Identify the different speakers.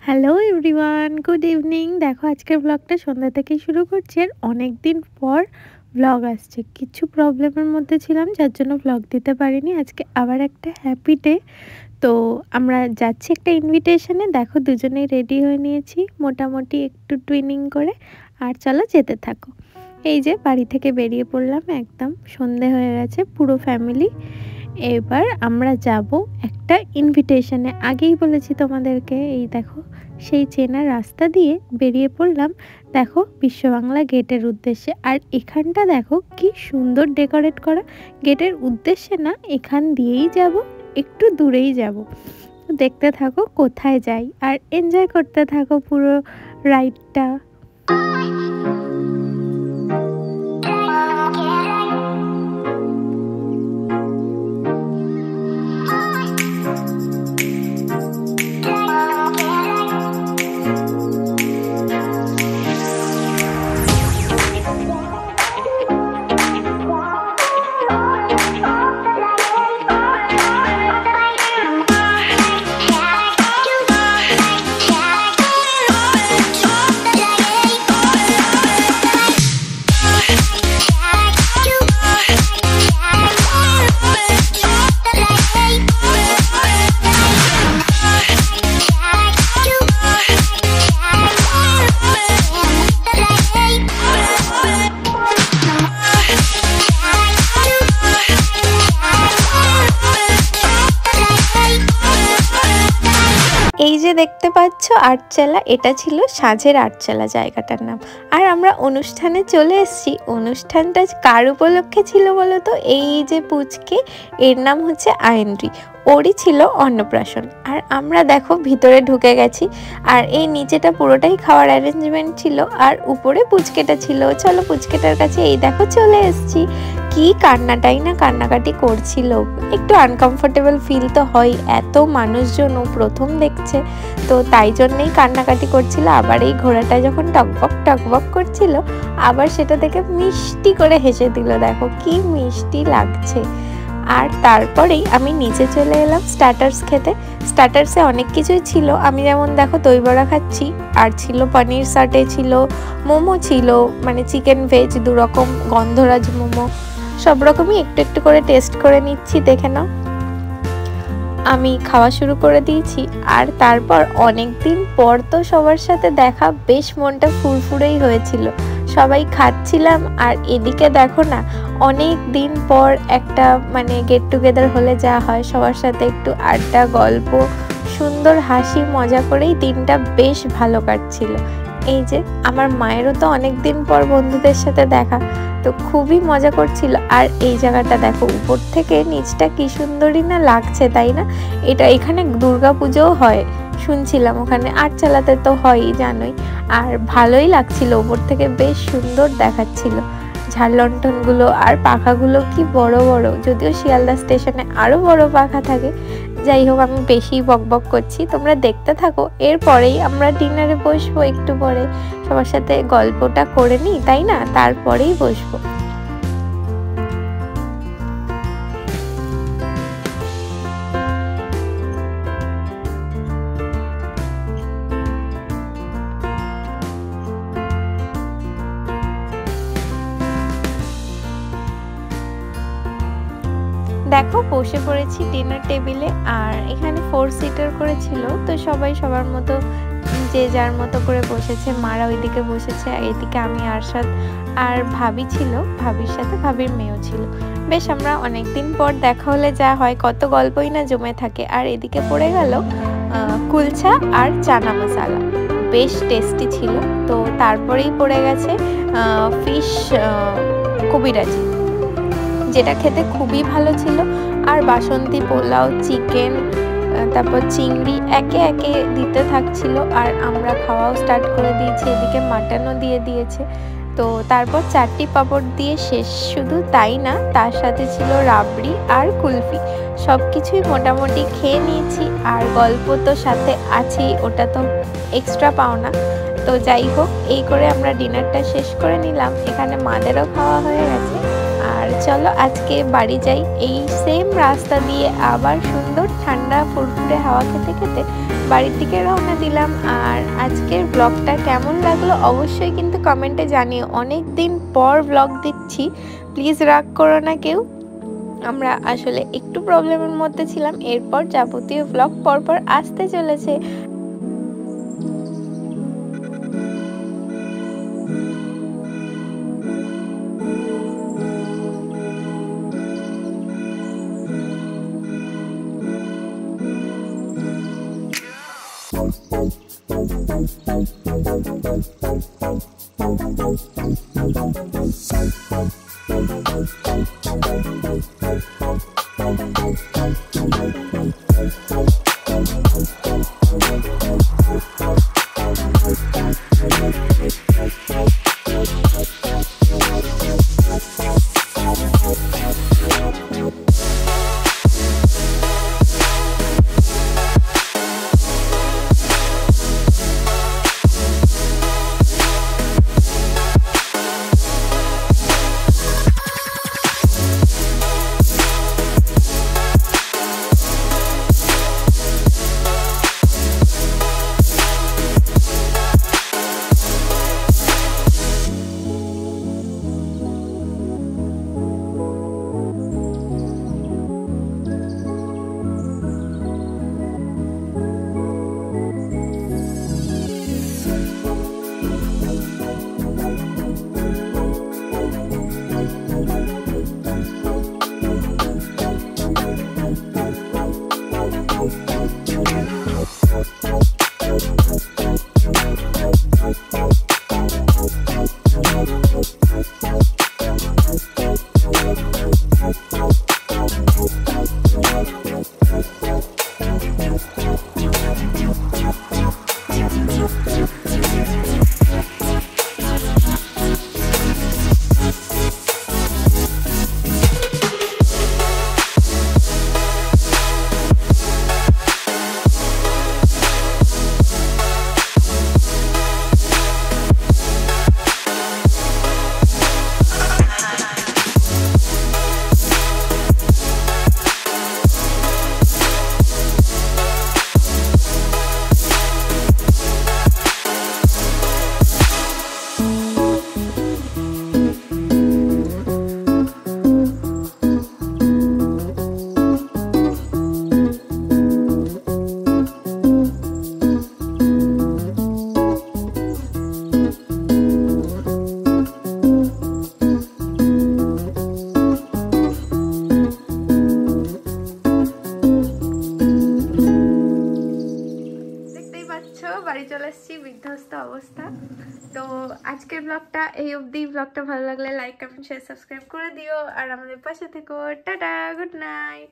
Speaker 1: Hello everyone, good evening. দেখো আজকের ব্লগটা সন্ধ্যা থেকেই শুরু করছি। আর অনেক দিন পর ব্লগ আসছে। কিছু প্রবলেমের মধ্যে ছিলাম, যার জন্য ব্লগ দিতে পারিনি। আজকে আবার একটা হ্যাপি ডে। তো আমরা যাচ্ছি একটা ইনভিটেশনে। দেখো দুজনেই রেডি হয়ে নিয়েছি মোটামুটি একটু টুইনিং করে। আর চলো যেতে থাকো। এই যে বাড়ি থেকে বেরিয়ে পড়লাম, একদম সন্ধে হয়ে গেছে, পুরো ফ্যামিলি। এবার আমরা যাব একটা ইনভিটেশনে। আগেই বলেছি তোমাদেরকে। এই দেখো সেই চেনা রাস্তা দিয়ে বেরিয়ে পড়লাম, দেখো বিশ্ববাংলা গেটের উদ্দেশ্যে। আর এখানটা দেখো কি সুন্দর ডেকোরেট করা। গেটের উদ্দেশ্যে না, এখান দিয়েই যাব, একটু দূরেই যাব। দেখতে থাকো কোথায় যাই, আর এনজয় করতে থাকো পুরো রাইডটা। এই যে দেখতে পাচ্ছ আটচালা, এটা ছিল সাঁঝের আটচালা জায়গাটার নাম। আর আমরা অনুষ্ঠানে চলে এসেছি। অনুষ্ঠানটা কার উপলক্ষে ছিল বলো তো? এই যে পুচকে, এর নাম হচ্ছে আয়েন্দ্রি, ওরই ছিল অন্নপ্রাশন। আর আমরা দেখো ভিতরে ঢুকে গেছি। আর এই নিচেটা পুরোটাই খাওয়ার অ্যারেঞ্জমেন্ট ছিল, আর উপরে পুচকেটা ছিল। চলো পুচকেটার কাছে এই দেখো চলে এসেছি। কি কান্নাটাই না কান্নাকাটি করছিল। একটু আনকমফোর্টেবল ফিল তো হয়, এত মানুষজন ও প্রথম দেখছে, তো তাই জন্যেই কান্নাকাটি করছিল। আবার এই ঘোড়াটা যখন টকবক টকবক করছিল, আবার সেটা দেখে মিষ্টি করে হেসে দিল। দেখো কি মিষ্টি লাগছে। আর তারপরেই আমি নিচে চলে এলাম স্টার্টার্স খেতে। স্টার্টার্সে অনেক কিছুই ছিল। আমি যেমন দেখো দই বড়া খাচ্ছি, আর ছিল পনির সাটে, ছিল মোমো, ছিল মানে চিকেন ভেজ দুরকম, গন্ধরাজ মোমো, সব রকমই একটু একটু করে টেস্ট করে নিচ্ছি। দেখে নাও, আমি খাওয়া শুরু করে দিয়েছি। আর তারপর অনেক দিন পর তো সবার সাথে দেখা, বেশ মনটা ফুরফুরেই হয়েছিল। সবাই খাচ্ছিলাম, আর এদিকে দেখো না, অনেক দিন পর একটা মানে গেট টুগেদার হলে যা হয়, সবার সাথে একটু আড্ডা, গল্প, সুন্দর হাসি মজা করেই দিনটা বেশ ভালো কাটছিল। এই যে আমার মায়েরও তো অনেক দিন পর বন্ধুদের সাথে দেখা, তো খুবই মজা করছিল। আর এই জায়গাটা দেখো উপর থেকে নিচটা কি সুন্দরই না লাগছে, তাই না? এখানে দুর্গাপুজোও হয় শুনছিলাম, ওখানে আটচালাতে তো হয়ই জানোই। আর ভালোই লাগছিল, উপর থেকে বেশ সুন্দর দেখাচ্ছিল ঝাড়লণ্ঠনগুলো। আর পাখাগুলো কি বড় বড়, যদিও শিয়ালদা স্টেশনে আরো বড় পাখা থাকে। যাই হোক, আমি বেশি বকবক করছি, তোমরা দেখতে থাকো। এরপরেই আমরা ডিনারে বসবো, একটু পরে সবার সাথে গল্পটা করে নিই, তাই না? তারপরেই বসবো। দেখো বসে পড়েছি ডিনার টেবিলে। আর এখানে 4 সিটার করেছিল, তো সবাই সবার মতো যে যার মতো করে বসেছে। মারা ওইদিকে বসেছে, এদিকে আমি আরশাদ আর ভাবি ছিল, ভাবির সাথে ভাবির মেয়েও ছিল। বেশ আমরা অনেকদিন পর দেখা হলে যা হয়, কত গল্পই না জমে থাকে। আর এদিকে পড়ে গেল কুলচা আর চানা মশালা, বেশ টেস্টি ছিল। তো তারপরেই পড়ে গেছে ফিশ কবিরাজি, যেটা খেতে খুবই ভালো ছিল। আর বাসন্তী পোলাও, চিকেন, তারপর চিংড়ি একে একে দিতে থাকছিল। আর আমরা খাওয়াও স্টার্ট করে দিয়েছি, এদিকে মাটনও দিয়ে দিয়েছে। তো তারপর 4টি পাঁপড় দিয়ে শেষ। শুধু তাই না, তার সাথে ছিল রাবড়ি আর কুলফি। সব কিছুই মোটামুটি খেয়ে নিয়েছি। আর গল্প তো সাথে আছেই, ওটা তো এক্সট্রা পাওনা। তো যাই হোক, এই করে আমরা ডিনারটা শেষ করে নিলাম। এখানে মাদেরও খাওয়া হয়ে গেছে। আর চলো আজকে বাড়ি যাই। এই সেম রাস্তা দিয়ে আবার সুন্দর ঠান্ডা ফুরফুরে হাওয়া খেতে খেতে বাড়ির দিকে রওনা দিলাম। আর আজকের ব্লগটা কেমন লাগলো অবশ্যই কিন্তু কমেন্টে জানিও। অনেক দিন পর ব্লগ দিচ্ছি, প্লিজ রাগ করো না কেউ। আমরা আসলে একটু প্রবলেমের মধ্যে ছিলাম, এরপর যাবতীয় ব্লগ পরপর আসতে চলেছে। বাড়ি চলে এসেছি, বিধ্বস্ত অবস্থা। তো আজকের ব্লগটা এই অবধি। ব্লগটা ভালো লাগলে লাইক, কমেন্ট, শেয়ার, সাবস্ক্রাইব করে দিও আর আমাদের পাশে থেকো। Tata, good night.